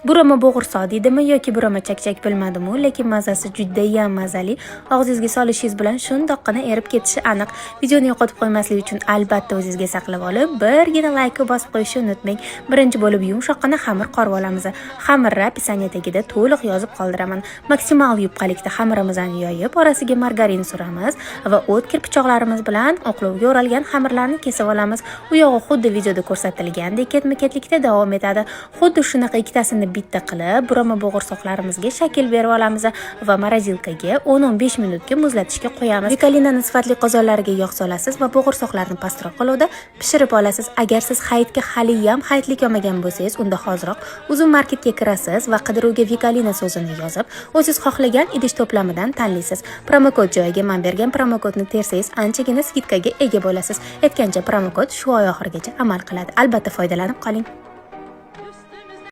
Burama bo'g'irsoq deydimi yoki burama chakchak bilmadim-u, lekin mazasi juda ham mazali. Og'zingizga solishingiz bilan shundoqqina erib ketishi aniq. Videoni yo'qotib qo'ymaslik uchun albatta o'zingizga saqlab olib, birgina like bosib qo'yishni unutmang. Birinchi bo'lib yumshoqqina xamir qorib olamiz. Xamirni opisiya tagida to'liq yozib qoldiraman. Maksimal yupqalikda xamirimizni yoyib, orasiga margarin suramiz va o'tkir pichoqlarimiz bilan oqlovga o'ralgan xamirlarni kesib olamiz. U yog'i xuddi videoda ko'rsatilgandek ketma-ketlikda davom etadi. Xuddi shunaqa ikkitasini bitta qilib, burama bo'g'irsoqlarimizga shakl berib olamiz va morozilkaga 10-15 minutga muzlatishga qo'yamiz. Vikalinani sifatli qozonlariga yog' solasiz va bo'g'irsoqlarni pastroq olovda pishirib olasiz. Agar siz hayitga hali ham hayitlik olmagan bo'lsangiz, unda hoziroq uzun marketga kirasiz va qidiruvga Vikalina so'zini yozib, o'zingiz xohlagan idish to'plamidan tanlaysiz. Promokod joyiga men bergan promokodni tersangiz, anchagina skidkaga ega bo'lasiz. Aytgancha promokod shu oy oxirigacha amal qiladi. Albatta foydalanib qoling.